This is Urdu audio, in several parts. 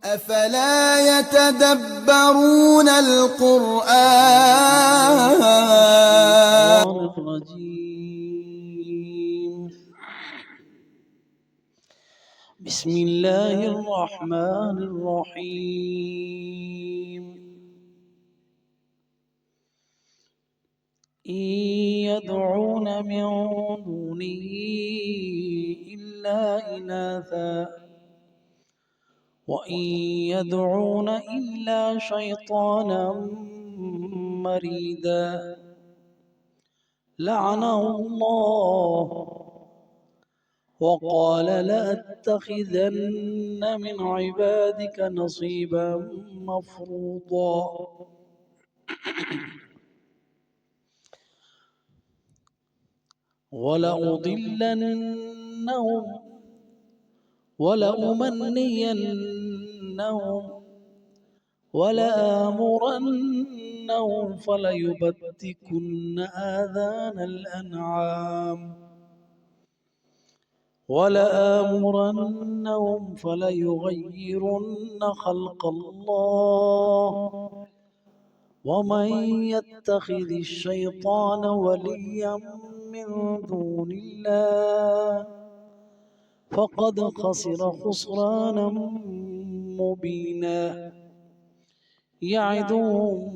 أفلا يتدبرون القرآن الرجيم. بسم الله الرحمن الرحيم. إن يدعون من دونه إلا إناثا وإن يدعون إلا شيطانا مريدا لعنه الله وقال لأتخذن من عبادك نصيبا مفروضا ولأضلنهم ولأمنينهم ولآمرنهم فليبتكن آذان الأنعام ولآمرنهم فليغيرن خلق الله ومن يتخذ الشيطان وليا من دون الله فقد خسر خسرانا مبينا يعدهم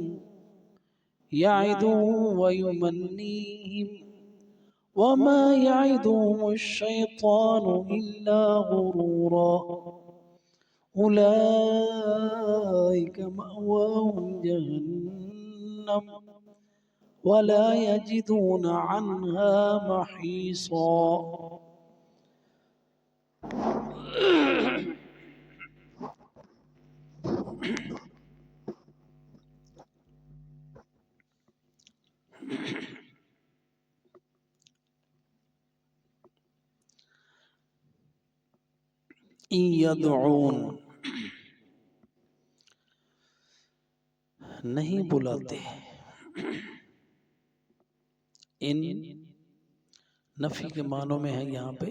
ويمنيهم وما يعدهم الشيطان إلا غرورا أولئك مأواهم جهنم ولا يجدون عنها محيصا. إن يدعون نہیں بلاتے. ان نفی کے معنوں میں ہے یہاں پہ.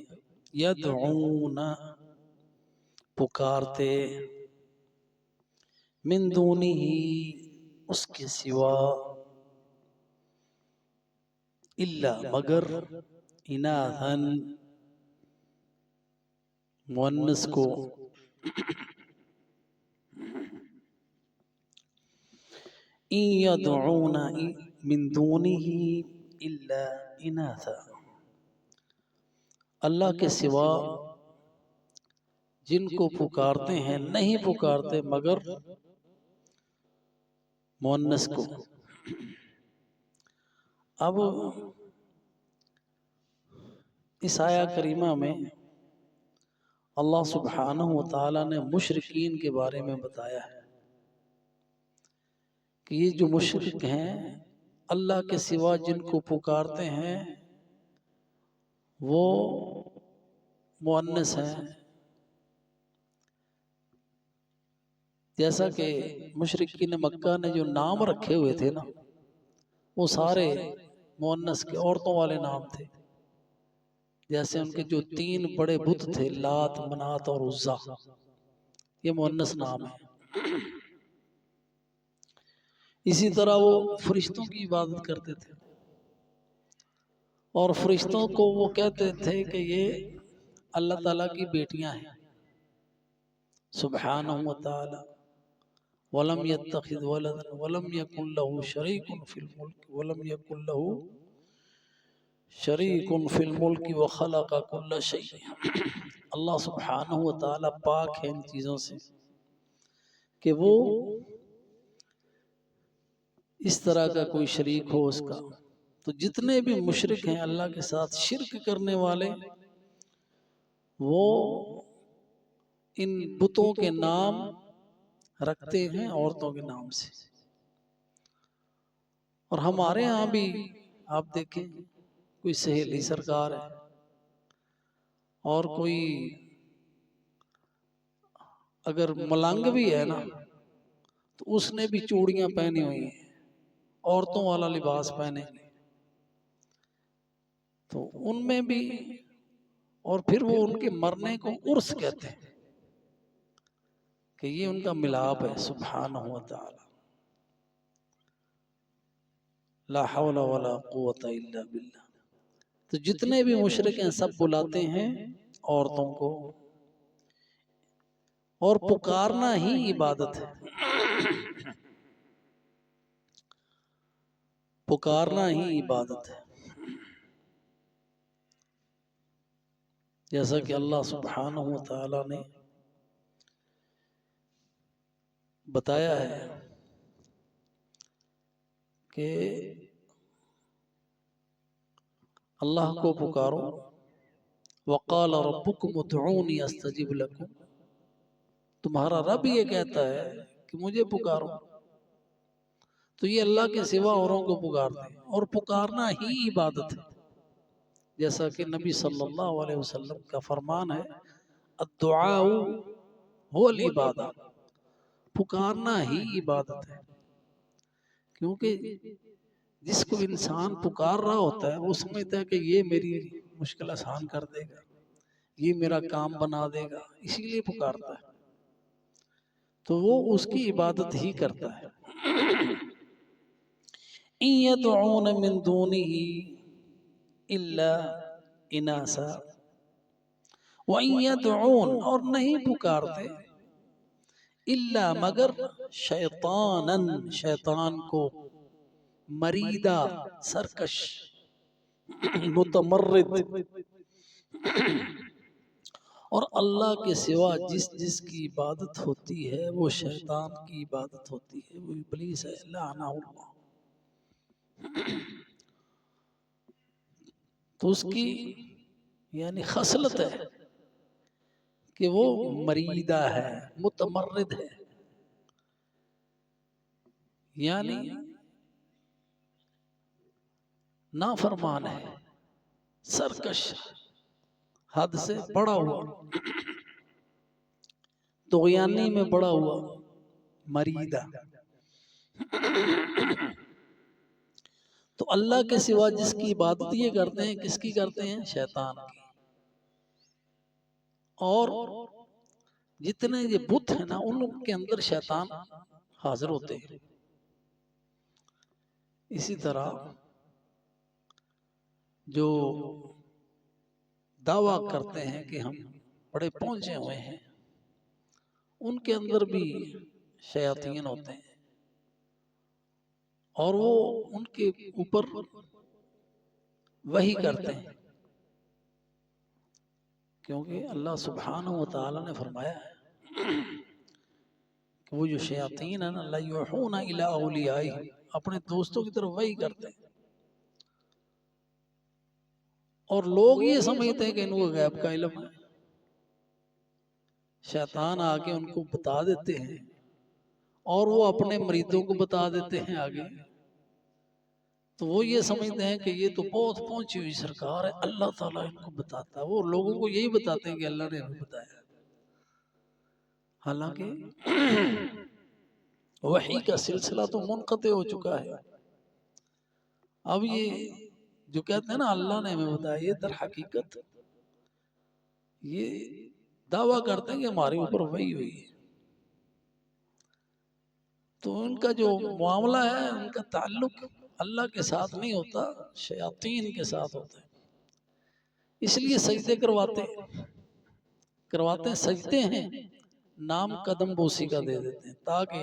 یدعون پکارتے، من دونہ اس کے سوا، الا مگر، اناثن مؤنث کو، ان یدعون من دونہ الا اناثا اللہ کے سوا جن کو پکارتے ہیں نہیں پکارتے مگر مؤنث کو. اب اس آیہ کریمہ میں اللہ سبحانہ وتعالی نے مشرکین کے بارے میں بتایا ہے کہ یہ جو مشرک ہیں اللہ کے سوا جن کو پکارتے ہیں وہ مؤنث ہیں. جیسا کہ مشرکین مکہ نے جو نام رکھے ہوئے تھے نا وہ سارے مؤنث کے عورتوں والے نام تھے. جیسے ان کے جو 3 بڑے بت تھے لات، منات اور عزا، یہ مؤنث نام ہے. اسی طرح وہ فرشتوں کی عبادت کرتے تھے اور فرشتوں کو وہ کہتے تھے کہ یہ اللہ تعالیٰ کی بیٹیاں ہیں سبحانہ وتعالی. وَلَمْ يَتَّخِذْ وَلَدًا وَلَمْ يَكُنْ لَهُ شَرِيكٌ فِي الْمُلْكِ وَلَمْ يَكُنْ لَهُ شَرِيكٌ فِي الْمُلْكِ وَخَلَقَ كُلَّ شَيْءٍ. اللہ سبحانہ وتعالی پاک ہے ان چیزوں سے کہ وہ اس طرح کا کوئی شریک ہو اس کا. تو جتنے بھی مشرک ہیں اللہ کے ساتھ شرک کرنے والے وہ ان بتوں کے نام رکھتے ہیں عورتوں کے نام سے. اور ہمارے ہاں بھی آپ دیکھیں کوئی سہیلی سرکار ہے اور کوئی اگر ملنگ بھی ہے نا تو اس نے بھی چوڑیاں پہنی ہوئی ہیں، عورتوں والا لباس پہنے، تو ان میں بھی. اور پھر وہ ان کے مرنے کو عرس کہتے ہیں کہ یہ ان کا ملاپ ہے سبحانہ و تعالی. لا حول ولا قوت الا باللہ. تو جتنے بھی مشرک ہیں سب بلاتے ہیں عورتوں کو، اور پکارنا ہی عبادت ہے. پکارنا ہی عبادت ہے. جیسا کہ اللہ سبحانہ و تعالی نے بتایا ہے کہ اللہ کو پکارو. وقال ربکم ادعونی استجب لکم. تمہارا رب یہ کہتا ہے کہ مجھے پکارو. تو یہ اللہ کے سوا اوروں کو پکارتے ہیں، اور پکارنا ہی عبادت ہے. جیسا کہ نبی صلی اللہ علیہ وسلم کا فرمان ہے الدعاء هو العبادہ. پکارنا ہی عبادت ہے. کیونکہ جس کو انسان پکار رہا ہوتا ہے وہ سمجھتا ہے کہ یہ میری مشکل آسان کر دے گا، یہ میرا کام بنا دے گا، اسی لیے پکارتا ہے. تو وہ اس کی عبادت ہی کرتا ہے. إِن يَدْعُونَ مِن دُونِهِ إِلَّا إِنَاثًا. وَإِن يَدْعُونَ، اور نہیں پکارتے، إِلَّا مگر شیطاناً، شیطان کو، مریدا، سرکش، متمرد. اور اللہ کے سوا جس جس کی عبادت ہوتی ہے وہ شیطان کی عبادت ہوتی ہے، وہ ابلیس ہے لعنہ اللہ. تو اس کی یعنی خصلت ہے کہ وہ مریدہ ہے، متمرد ہے، یعنی نافرمان ہے، سرکش، حد سے بڑا ہوا، طغیانی میں بڑا ہوا، مریدہ. تو اللہ کے سوا جس کی عبادت یہ کرتے ہیں، کس کی کرتے ہیں؟ شیطان کی. اور جتنے یہ بت ہیں نا ان کے اندر شیطان حاضر ہوتے ہیں. اسی طرح جو دعویٰ کرتے ہیں کہ ہم بڑے پہنچے ہوئے ہیں، ان کے اندر بھی شیاطین ہوتے ہیں، اور وہ ان کے اوپر وحی کرتے ہیں. کیونکہ اللہ سبحانہ و تعالی نے فرمایا ہے کہ وہ جو شیاطین ہیں نا لَيُوحُونَ إِلَىٰ أَوْلِيَائِهِمْ، اپنے دوستوں کی طرف وحی کرتے ہیں. اور لوگ یہ سمجھتے ہیں کہ ان کو غیب کا علم ہے. شیطان آگے ان کو بتا دیتے ہیں اور وہ اپنے مریدوں کو بتا دیتے ہیں آگے. تو وہ یہ سمجھتے ہیں کہ یہ تو بہت پہنچی ہوئی سرکار ہے، اللہ تعالیٰ ان کو بتاتا ہے. وہ لوگوں کو یہی بتاتے ہیں کہ اللہ نے ہمیں بتایا. حالانکہ وحی کا سلسلہ تو منقطع ہو چکا ہے. اب یہ جو کہتے ہیں نا اللہ نے ہمیں بتایا، یہ در حقیقت یہ دعویٰ کرتے ہیں کہ ہمارے اوپر وحی ہوئی ہے. تو ان کا جو معاملہ ہے، ان کا تعلق اللہ کے ساتھ نہیں ہوتا، شیاطین کے ساتھ ہوتا ہے. اس لیے سجدے کرواتے سجدے ہیں، نام قدم بوسی کا دے دیتے ہیں تاکہ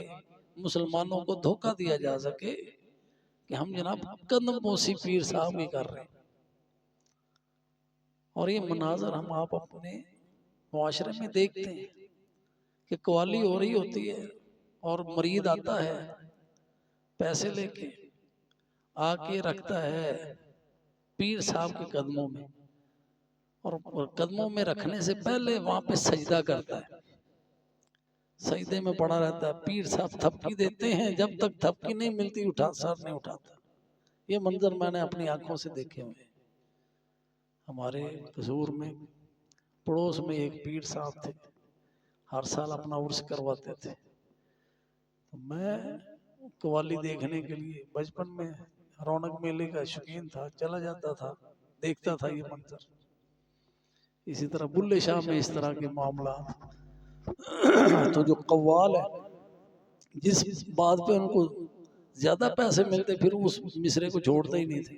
مسلمانوں کو دھوکہ دیا جا سکے کہ ہم جناب قدم بوسی پیر صاحب کی کر رہے ہیں. اور یہ مناظر ہم آپ اپنے معاشرے میں دیکھتے ہیں کہ قوالی ہو رہی ہوتی ہے اور مرید آتا ہے پیسے لے کے، آ کے رکھتا ہے پیر صاحب کے قدموں میں، اور قدموں میں رکھنے سے پہلے وہاں پہ سجدہ کرتا ہے. سجدے میں پڑا رہتا ہے. پیر صاحب تھپکی دیتے ہیں، جب تک تھپکی نہیں ملتی سر نہیں اٹھاتا. یہ منظر میں نے اپنی آنکھوں سے دیکھے ہوئے. ہمارے قصور میں پڑوس میں ایک پیر صاحب تھے، ہر سال اپنا عرس کرواتے تھے. میں قوالی دیکھنے کے لیے بچپن میں رونق میلے کا شوقین تھا، چلا جاتا تھا، دیکھتا تھا یہ منظر. اسی طرح بلے شاہ میں اس طرح کے معاملات تو جو قوال ہے، جس بات پہ ان کو زیادہ پیسے ملتے پھر اس مصرے کو چھوڑتے ہی نہیں تھے،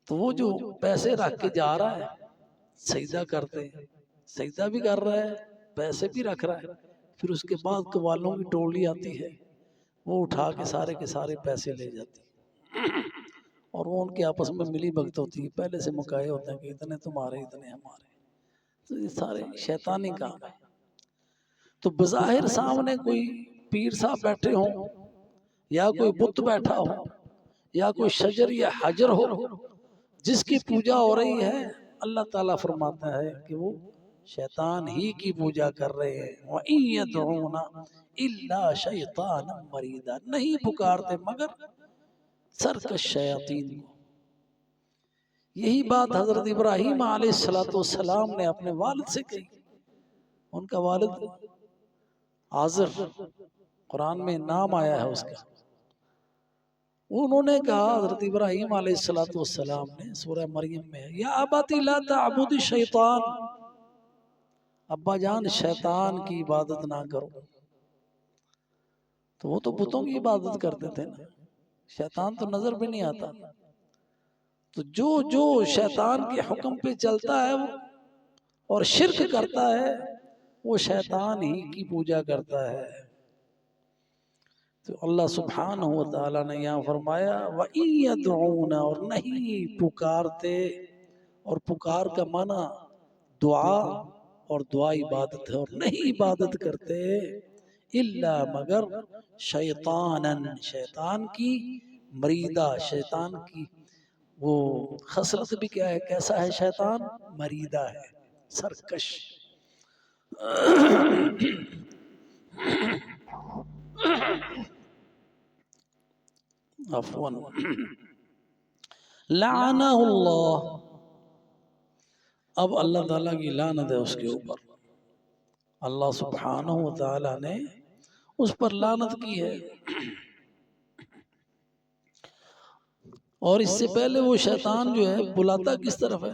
تو وہ جو پیسے رکھ کے جا رہا ہے سجدہ کرتے، سجدہ بھی کر رہا ہے، پیسے بھی رکھ رہا ہے، پھر اس کے بعد قوالوں کی ٹولی آتی ہے، وہ اٹھا کے سارے پیسے لے جاتی اور وہ ان کے آپس میں ملی بھگت ہوتی ہے، پہلے سے مکائے ہوتے ہیں کہ اتنے تمہارے اتنے ہمارے، تو یہ سارے شیطانی کام ہے۔ تو بظاہر سامنے کوئی پیر صاحب بیٹھے ہوں یا کوئی بت بیٹھا ہو یا کوئی شجر یا حجر ہو جس کی پوجا ہو رہی ہے، اللہ تعالیٰ فرماتا ہے کہ وہ شیطان ہی کی پوجا کر رہے ہیں۔ وَإِن يَدْعُونَ إِلَّا شَيْطَانًا مَرِيدًا، نہیں پکارتے مگر سرکش شیاطین کو۔ یہی بات حضرت ابراہیم علیہ السلام نے اپنے والد سے کہی۔ ان کا والد آزر، قرآن میں نام آیا ہے اس کا، انہوں نے کہا حضرت ابراہیم علیہ السلام نے سورہ مریم میں، یا ابتی لا تعبد الشیطان، ابا جان شیطان کی عبادت نہ کرو۔ تو وہ تو بتوں کی عبادت کرتے تھے نا، شیطان تو نظر بھی نہیں آتا، تو جو شیطان کے حکم پہ چلتا ہے اور شرک کرتا ہے وہ شیطان ہی کی پوجا کرتا ہے۔ تو اللہ سبحانہ وتعالی نے یہاں فرمایا وَإِن يَدْعُونَ، اور نہیں پکارتے، اور پکار کا معنی دعا، اور دعا عبادت ہے، اور نہیں عبادت کرتے الا مگر شیطانً، شیطان کی مریدہ، شیطان کی وہ خصلت بھی کیا ہے، کیسا ہے شیطان، مریدہ ہے، سرکش۔ عفواً لعنہ اللہ، اب اللہ تعالیٰ کی لعنت ہے اس کے اوپر، اللہ سبحانہ وتعالی نے اس پر لعنت کی ہے۔ اور اس سے پہلے وہ شیطان جو ہے بلاتا کس طرف ہے،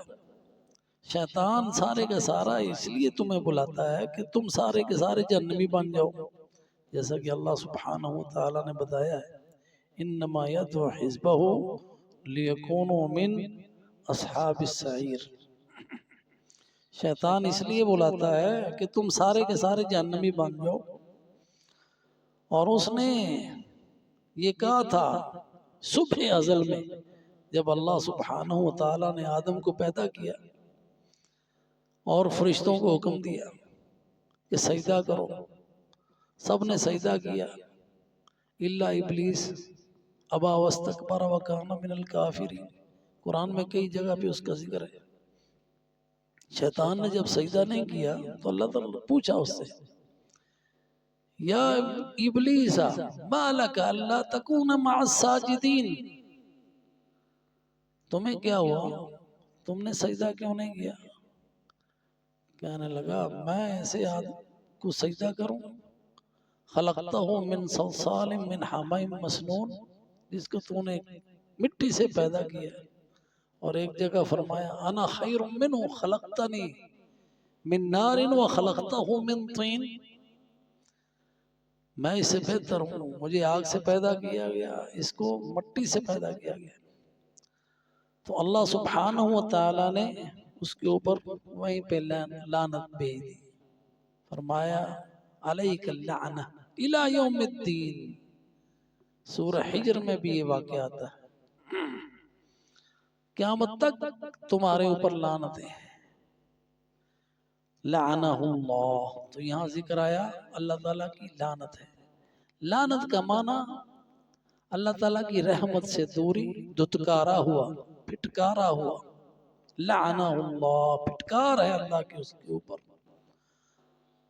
شیطان سارے کا سارا اس لیے تمہیں بلاتا ہے کہ تم سارے کے سارے جہنمی بن جاؤ، جیسا کہ اللہ سبحانہ وتعالی نے بتایا ہے انما یدعو حزبہ لیکونوا من اصحاب السعیر، شیطان اس لیے بلاتا ہے کہ تم سارے کے سارے جہنمی بن جاؤ۔ اور اس نے یہ کہا تھا صبح ازل میں، جب اللہ سبحانہ وتعالی نے آدم کو پیدا کیا اور فرشتوں کو حکم دیا کہ سجدہ کرو، سب نے سجدہ کیا الا ابلیس ابا واستکبر وکان من الکافرین، قرآن میں کئی جگہ پہ اس کا ذکر ہے۔ شیطان نے جب سجدہ نہیں کیا تو اللہ تعالیٰ نے پوچھا اس سے یا ابلیس ما لک الا تکون مع الساجدین، تمہیں کیا ہوا، تم نے سجدہ کیوں نہیں کیا؟ کہنے لگا میں ایسے آدمی کو سجدہ کروں، خلقتہ من صلصال من حمإ مسنون، جس کو تو نے مٹی سے پیدا کیا، اور ایک جگہ فرمایا انا خیر منہ خلقتنی من نار وخلقتہ من طین، میں اس سے بہتر ہوں، مجھے آگ سے پیدا کیا گیا، اس کو مٹی سے پیدا کیا گیا۔ تو اللہ سبحانہ وتعالی نے اس کے اوپر وہیں پہ لعنت بھیج دی، فرمایا علیک اللعنہ الی یوم الدین، سورہ حجر میں بھی یہ واقعہ آتا ہے، قیامت تک تمہارے اوپر لعنت ہے، لعنہ اللہ۔ تو یہاں ذکر آیا اللہ تعالیٰ کی لعنت ہے، لعنت کا معنی اللہ تعالیٰ کی رحمت سے دوری، دھتکارا ہوا، پھٹکارا ہوا، لعنہ اللہ، پھٹکار ہے اللہ کی اس کے اوپر۔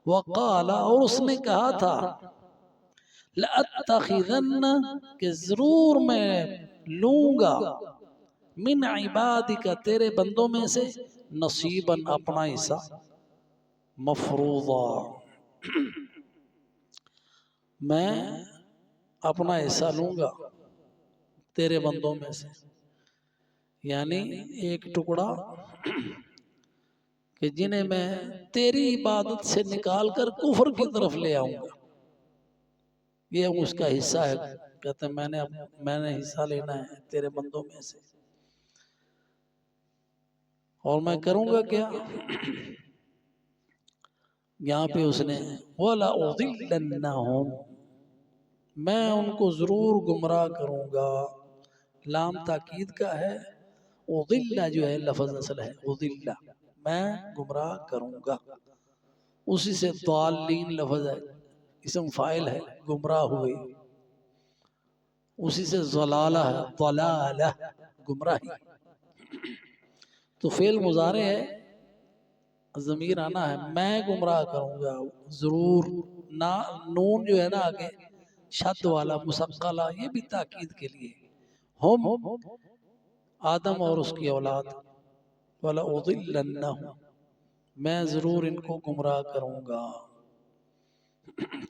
وقال، اور اس نے کہا تھا لأتخذن، کہ ضرور میں لوں گا، من عبادک، تیرے بندوں میں سے، نصیباً، اپنا حصہ، مفروضا، میں اپنا حصہ لوں گا تیرے بندوں میں سے، یعنی ایک ٹکڑا کہ جنہیں میں تیری عبادت سے نکال کر کفر کی طرف لے آؤں گا. یہ اس کا حصہ ہے. کہتے ہیں میں نے حصہ لینا ہے تیرے بندوں میں سے، اور میں کروں گا کیا. یہاں پہ اس نے وَلَأُضِلَّنَّهُمْ، میں ان کو ضرور گمراہ کروں گا. لام تاکید کا ہے. اضل جو ہے لفظ اصل ہے اضل، میں گمراہ کروں گا. اسی سے ضالین لفظ ہے، اسم فاعل ہے گمراہ ہوئے. اسی سے ضلالہ ہے، ضلالہ گمراہی. تو فعل مضارع ہے، ضمیر آنا ہے. میں گمراہ کروں گا ضرور. نون جو ہے نا آگے شد والا مسقلہ، یہ بھی تاکید کے لیے. ہم آدم اور اس کی اولاد. وَلَأُضِلَّنَّهُمْ، میں ضرور ان کو گمراہ کروں گا.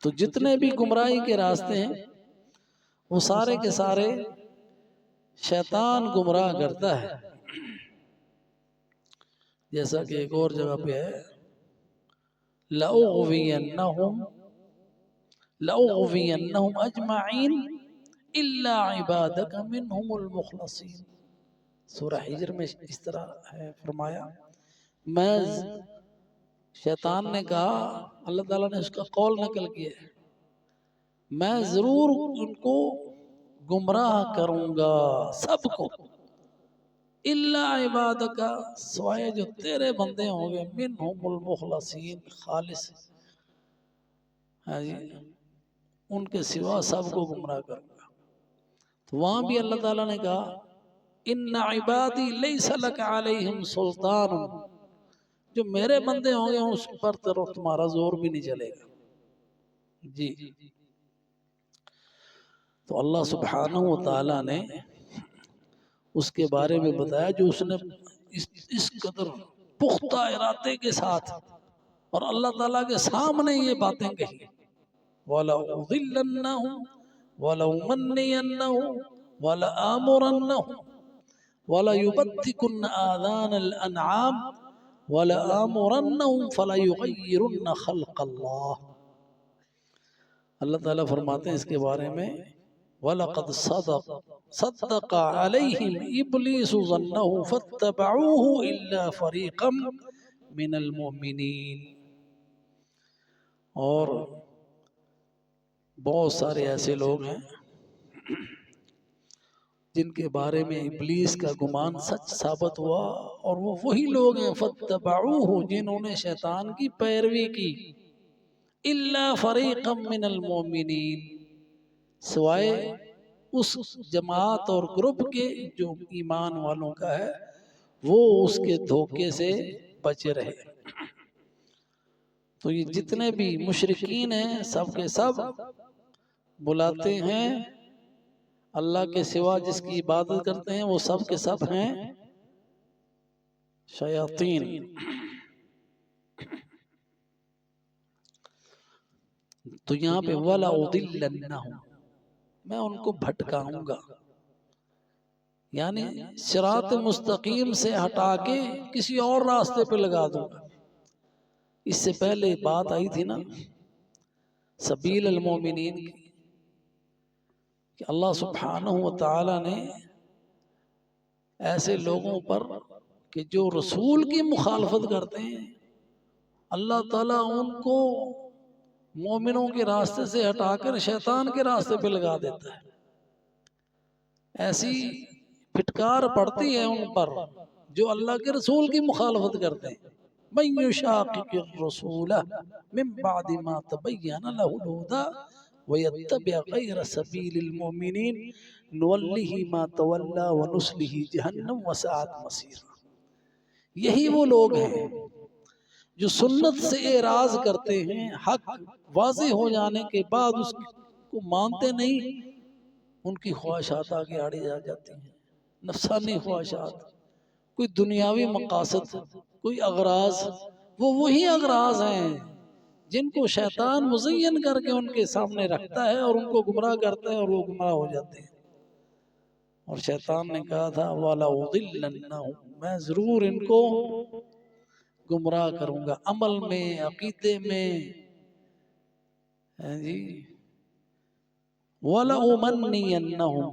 تو جتنے بھی گمراہی کے راستے ہیں وہ سارے کے سارے شیطان گمراہ کرتا ہے. جیسا کہ ایک اور جگہ پہ ہے لَأُغْوِيَنَّهُمْ أَجْمَعِينَ إِلَّا عِبَادَكَ مِنْهُمُ الْمُخْلَصِينَ. سورہ حجر میں اس طرح ہے فرمایا. میں شیطان نے کہا، اللہ تعالیٰ نے اس کا قول نقل کیا ہے، میں ضرور ان کو گمراہ کروں گا سب کو، الا عبادک، سوائے جو تیرے بندے ہوں گے، منہم المخلصین، خالص. ان کے سوا سب کو گمراہ کروں گا. تو وہاں بھی اللہ تعالیٰ نے کہا ان عبادی لیس لک علیہم سلطان، جو میرے بندے ہوں گے اس پر تمہارا زور بھی نہیں چلے گا. جی. تو اللہ سبحانہ و تعالیٰ نے اس کے بارے میں بتایا جو اس نے اس قدر پختہ ارادے کے ساتھ اور اللہ تعالیٰ کے سامنے یہ باتیں کہی. وَلَأُضِلَّنَّهُمْ وَلَأُمَنِّيَنَّهُمْ وَلَآمُرَنَّهُمْ وَلَيُبَتِّكُنَّ آذَانَ الْأَنْعَامِ وَلَآمُرَنَّهُمْ فَلَيُغَيِّرُنَّ خَلْقَ اللَّهِ. اللہ تعالیٰ فرماتے ہیں اس کے بارے میں وَلَقَدْ صَدَّقَ عَلَيْهِمْ إِبْلِيسُ ظَنَّهُ فَاتَّبَعُوهُ إِلَّا فَرِيقًا مِنَ الْمُؤْمِنِينَ. اور بہت سارے ایسے لوگ ہیں جن کے بارے میں ابلیس کا گمان سچ ثابت ہوا، اور وہ وہی لوگ ہیں فَاتَّبَعُوهُ، جنہوں نے شیطان کی پیروی کی. إِلَّا فَرِيقًا مِنَ الْمُؤْمِنِينَ، سوائے اس جماعت اور گروپ کے جو ایمان والوں کا ہے، وہ اس کے دھوکے سے بچے رہے. تو یہ جتنے بھی مشرکین ہیں سب کے سب بلاتے ہیں اللہ کے سوا جس کی عبادت کرتے ہیں، وہ سب کے سب ہیں شیاطین. تو یہاں پہ وَلَأُضِلَّنَّهُمْ، میں ان کو بھٹکاؤں گا، یعنی صراط مستقیم سے ہٹا کے کسی اور راستے پہ لگا دوں گا. اس سے پہلے بات آئی تھی نا سبیل المومنین کی، کہ اللہ سبحانہ و تعالی نے ایسے لوگوں پر کہ جو رسول کی مخالفت کرتے ہیں، اللہ تعالیٰ ان کو مومنوں کے راستے سے ہٹا کر شیطان کے راستے پہ لگا دیتا ہے. ایسی پھٹکار پڑتی ہے ان پر جو اللہ کے رسول کی مخالفت کرتے ہیں. مَن يُشَاقِقِ الرَّسُولَ مِن بَعْدِ مَا تَبَيَّنَ لَهُ الْهُدَىٰ وَيَتَّبِعْ غَيْرَ سَبِيلِ الْمُؤْمِنِينَ نُوَلِّهِ مَا تَوَلَّىٰ وَنُصْلِهِ جَهَنَّمَ وَسَاءَتْ مَصِيرًا. یہی وہ لوگ ہیں جو سنت سے اعراض کرتے ہیں، حق واضح ہو جانے کے بعد اس کو مانتے نہیں، ان کی خواہشات آگے آڑی جا جاتی ہیں، نفسانی خواہشات، کوئی دنیاوی مقاصد، کوئی اغراض. وہ وہی اغراض ہیں جن کو شیطان مزین کر کے ان کے سامنے رکھتا ہے اور ان کو گمراہ کرتا ہے، اور وہ گمراہ ہو جاتے ہیں. اور شیطان نے کہا تھا وَلَأُضِلَّنَّهُمْ، میں ضرور ان کو گمراہ کروں گا، عمل میں، عقیدے میں، ہیں جی، وَلَأُمَنِّيَنَّهُمْ،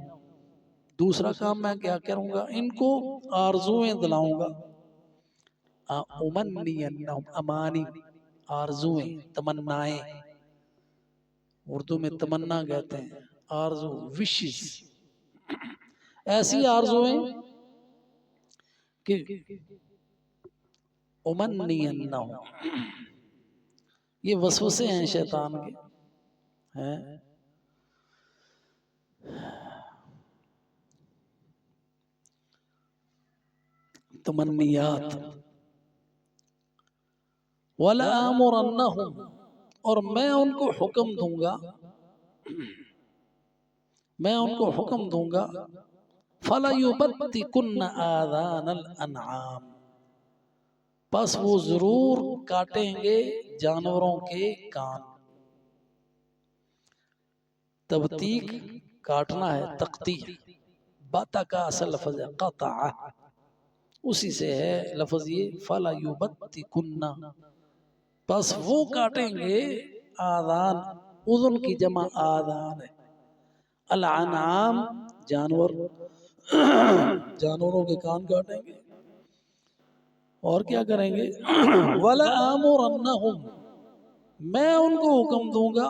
دوسرا کام میں کیا کروں گا، ان کو آرزویں دلاؤں گا، امنینہم، امانی، آرزویں، تمنائیں، اردو میں تمنا کہتے ہیں، آرزو، وشز، ایسی آرزویں کہ امنینہم، یہ وسوسے ہیں شیطان کے، ہیں تمنیات، وَلَآمُرَنَّهُمْ، اور میں ان کو حکم دوں گا، میں ان کو حکم دوں گا، فَلَيُبَتِّكُنَّ آذَانَ الْأَنْعَامِ، پس وہ ضرور کاٹیں گے جانوروں کے کان، تبتیک کاٹنا ہے، تقطیع، باتا کا اصل لفظ ہے قطع، اسی سے ہے لفظ یہ فَلَيُبَتِّكُنَّ، پس وہ کاٹیں گے آذان، اذن کی جمع آذان ہے، الانعام جانور، جانوروں کے کان کاٹیں گے، اور کیا کریں گے، وَلَآمُرَنَّهُمْ، میں ان کو حکم دوں گا،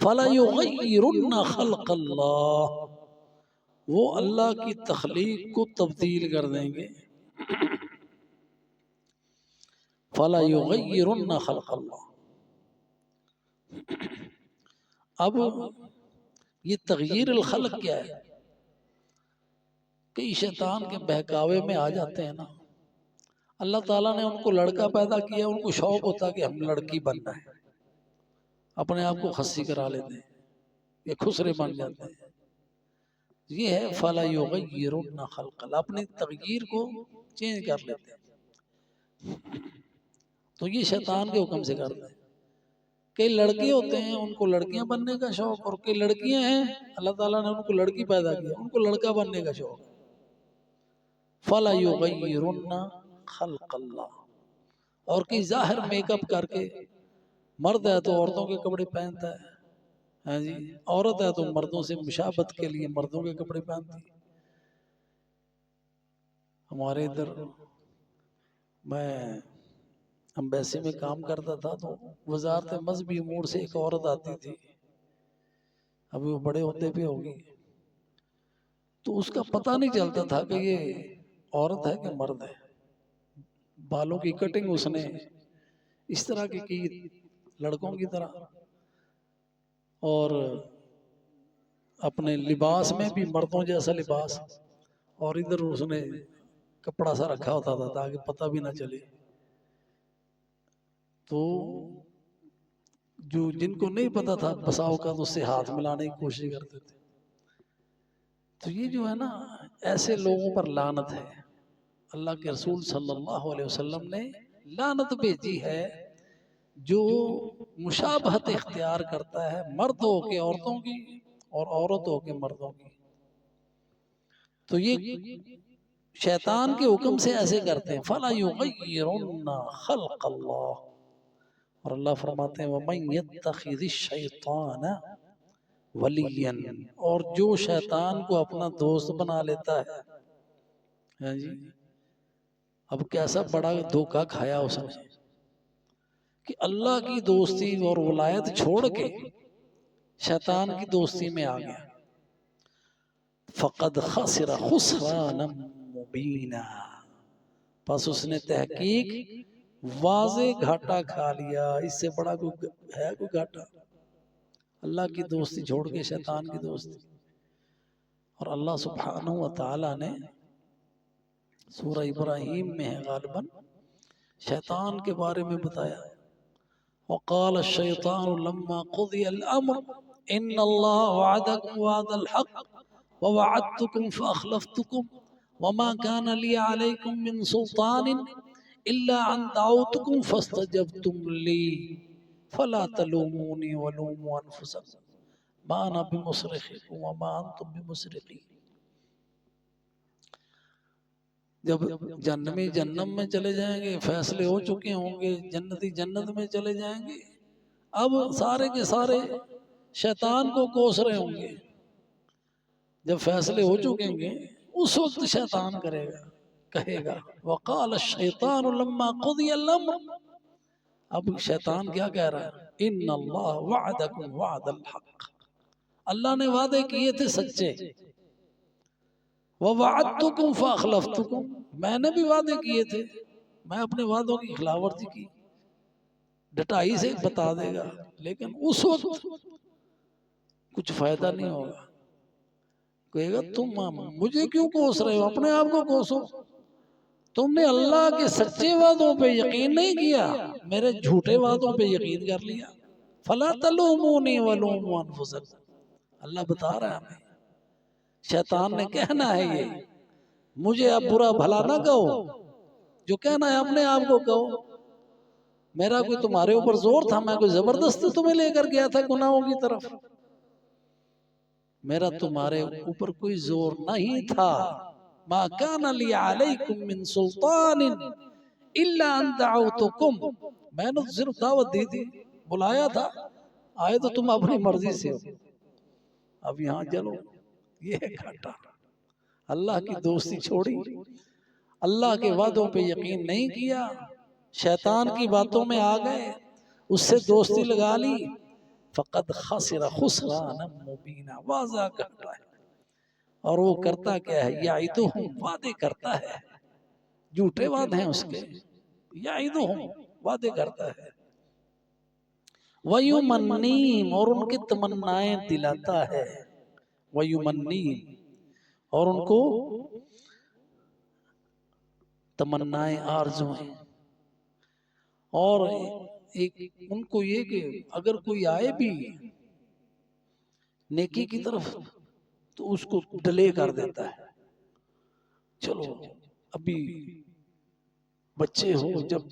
فَلَيُغَيِّرُنَّ خَلْقَ اللَّهِ، وہ اللہ کی تخلیق کو تبدیل کر دیں گے، فَلَيُغَيِّرُنَّ خَلْقَ اللَّهِ، اب یہ تغییر الخلق کیا ہے، کئی شیطان کے بہکاوے میں آ جاتے ہیں نا، اللہ تعالیٰ نے ان کو لڑکا پیدا کیا، ان کو شوق ہوتا کہ ہم لڑکی بننا ہے، اپنے آپ کو خصی کرا لیتے ہیں، یہ خسرے بن جاتے ہیں، یہ ہے فَلَيُغَيِّرُنَّ خَلْقَ اللَّهِ، اپنی تغییر کو چینج کر لیتے ہیں، تو یہ شیطان کے حکم سے کرتے ہیں، کئی لڑکے ہوتے ہیں ان کو لڑکیاں بننے کا شوق، اور کئی لڑکیاں ہیں اللہ تعالیٰ نے ان کو لڑکی پیدا کیا ان کو لڑکا بننے کا شوق، فَلَيُغَيِّرُنَّ خَلْقَ اللَّهِ، اور کئی ظاہر میک اپ کر کے، مرد ہے تو عورتوں کے کپڑے پہنتا ہے، ہاں جی، عورت ہے تو مردوں سے مشابہت کے لیے مردوں کے کپڑے پہنتی ہے، ہمارے ادھر میں امبیسی میں کام کرتا تھا تو وزارت مذہبی امور سے ایک عورت آتی تھی، ابھی وہ بڑے عہدے پہ ہوگی، تو اس کا پتہ نہیں چلتا تھا کہ یہ عورت ہے کہ مرد ہے، بالوں کی کٹنگ اس نے اس طرح کی لڑکوں کی طرح، اور اپنے لباس میں بھی مردوں جیسا لباس، اور ادھر اس نے کپڑا سا رکھا ہوتا تھا تاکہ پتہ بھی نہ چلے، تو جو جن کو نہیں پتا تھا بسا اوقات اس سے ہاتھ ملانے کی کوشش کرتے تھے، تو یہ جو ہے نا ایسے لوگوں پر لعنت ہے، اللہ کے رسول صلی اللہ علیہ وسلم نے لعنت بھیجی ہے جو مشابہت اختیار کرتا ہے مرد ہو کے عورتوں کی اور عورت ہو کے مردوں کی، تو یہ شیطان کے حکم سے ایسے کرتے ہیں، فَلَا يُغَيِّرُنَّ خَلْقَ اللَّهِ، اور اللہ فرماتے ہیں وَمَن يَتَّخِذِ الشَّيْطَانَ وَلِيًّا، اور جو شیطان کو اپنا دوست بنا لیتا ہے جی، اب کیسا بڑا دھوکہ کھایا اس نے کہ اللہ کی دوستی اور ولایت چھوڑ کے شیطان کی دوستی میں آ گیا، فَقَدْ خَسِرَ خُسْرَانًا مُبِينًا، پس اس نے تحقیق واضح گھاٹا کھا لیا، اس سے بڑا کوئی ہے کوئی گھاٹا، اللہ کی دوستی چھوڑ کے شیطان کی دوستی، اور اللہ سبحانہ وتعالی نے سورہ ابراہیم میں ہے غالباً شیطان کے بارے میں بتایا، وقال الشيطان لما قضي الأمر إن الله وعدكم وعد الحق ووعدتكم فأخلفتكم وما كان لي عليكم من سلطان إلا أن دعوتكم فاستجبتم لي فلا تلوموني ولوموا أنفسكم ما أنا بمصرخكم وما أنتم بمصرخي، جب جہنمی جہنم میں چلے جائیں گے، فیصلے ہو چکے ہوں گے، جنتی جنت میں چلے جائیں گے، اب سارے کے سارے شیطان کو کوس رہے ہوں گے۔ جب فیصلے ہو چکیں گے اس وقت شیطان کرے گا، کہے گا وقال الشیطان لما قضی الامر، اب شیطان کیا کہہ رہا ہے؟ ان اللہ وعدکم وعد الحق، اللہ نے وعدے کیے تھے سچے، وَوَعَدْتُكُمْ فَأَخْلَفْتُكُمْ، میں نے بھی وعدے کیے تھے، میں اپنے وعدوں کی خلاف ورزی کی، ڈٹائی سے بتا دے گا، لیکن اس وقت کچھ فائدہ نہیں ہوگا، کہے گا تم مجھے کیوں کوس رہے ہو، اپنے آپ کو کوسو، تم نے اللہ کے سچے وعدوں پہ یقین نہیں کیا، میرے جھوٹے وعدوں پہ یقین کر لیا، فَلَا تَلُومُونِي وَلُومُوا أَنفُسَكُمْ، اللہ بتا رہا ہے ہمیں، شیطان نے کہنا ہے یہ، مجھے اب برا بھلا نہ کہو، جو کہنا ہے اپنے آپ کو کہو، میرا کوئی تمہارے اوپر زور تھا، میں کوئی زبردست تمہیں لے کر گیا تھا گناہوں کی طرف، میرا تمہارے اوپر کوئی زور نہیں تھا، ما کان لی علیکم من سلطان الا ان دعوتکم، میں نے صرف دعوت دی تھی، بلایا تھا، آئے تو تم اپنی مرضی سے ہو، اب یہاں چلو، یہ ہے گھاٹا، اللہ کی دوستی چھوڑی، اللہ کے وعدوں پہ یقین نہیں کیا، شیطان کی باتوں میں آ گئے، اس سے دوستی لگا لی، فقد خسر خسرانا مبینا، واضح کرتا ہے، اور وہ کرتا کیا ہے، یعدہم، وعدے کرتا ہے، جھوٹے وعدے ہیں اس کے، یعدہم، وعدے کرتا ہے، ویمنیم، اور ان کی تمنائیں دلاتا ہے، ویمنیم، اور ان کو تمنائیں آرزویں، اور ایک ان کو یہ کہ اگر کوئی آئے بھی نیکی کی طرف تو اس کو ڈلے کر دیتا ہے، چلو ابھی بچے ہو، جب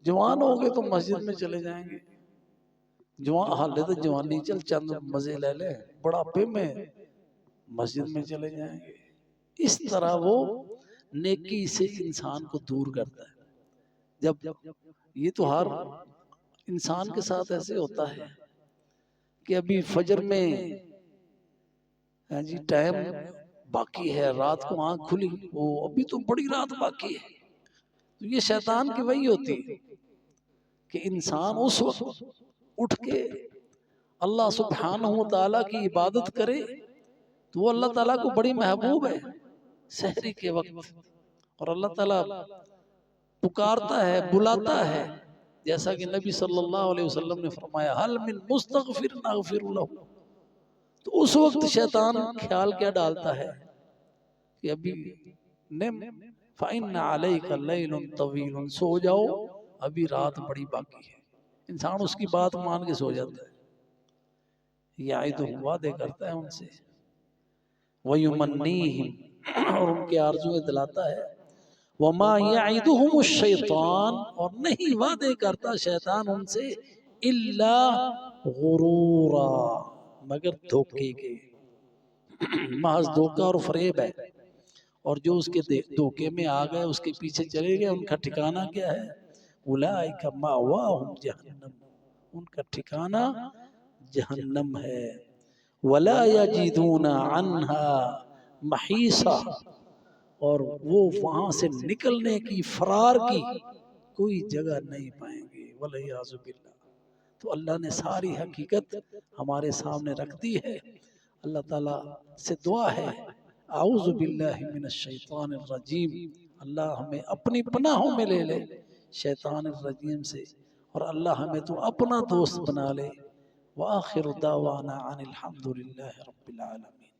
جوان ہو گئے تو مسجد میں چلے جائیں گے، جوان حالے تو جوانی چل چند مزے لے لے، بڑھاپے میں مسجد میں چلے جائیں گے، اس طرح وہ نیکی سے انسان کو دور کرتا ہے، جب یہ تو ہر انسان کے ساتھ ایسے ہوتا ہے کہ ابھی فجر میں جی ٹائم باقی ہے، رات کو آنکھ کھلی، وہ ابھی تو بڑی رات باقی ہے، تو یہ شیطان کی وہی ہوتی ہے کہ انسان اس وقت اٹھ کے اللہ سبحانہ وتعالیٰ کی عبادت کرے تو وہ اللہ تعالیٰ کو بڑی محبوب ہے سحری کے وقت، اور اللہ تعالیٰ پکارتا ہے، بلاتا ہے، جیسا کہ نبی صلی اللہ علیہ وسلم نے فرمایا حل من مستغفر نغفر لہ، تو اس وقت شیطان خیال کیا ڈالتا ہے کہ ابھی نم فَإِنَّ عَلَيْكَ لَيْلٌ طَوِيلٌ، سو جاؤ ابھی رات بڑی باقی ہے، انسان اس کی بات مان کے سو جاتا ہے، یعدہم، وعدے کرتا ہے ان سے، وَيُمَنِّیہم، اور ان کے آرزویں دلاتا ہے، وَمَا يَعِدُهُمُ الشَّيْطَانِ، اور نہیں وعدے کرتا شیطان ان سے، إِلَّا غُرُورًا، مگر دھوکے کے، محض دھوکہ اور فریب ہے، اور جو اس کے دھوکے میں آ گئے، اس کے پیچھے چلے گئے، ان کا ٹھکانہ کیا ہے، اولئک مأواہم جہنم، ان کا ٹھکانہ جہنم ہے، ولا یجدون عنہا محیصا، اور وہ وہاں سے نکلنے کی، فرار کی کوئی جگہ نہیں پائیں گے، والعیاذ باللہ، تو اللہ نے ساری حقیقت ہمارے سامنے رکھ دی ہے، اللہ تعالیٰ سے دعا ہے اعوذ باللہ من الشیطان الرجیم، اللہ ہمیں اپنی پناہوں میں لے لے شیطان الرجیم سے، اور اللہ ہمیں تو اپنا دوست بنا لے، وآخر دعوانا عن الحمد للہ رب العالمین۔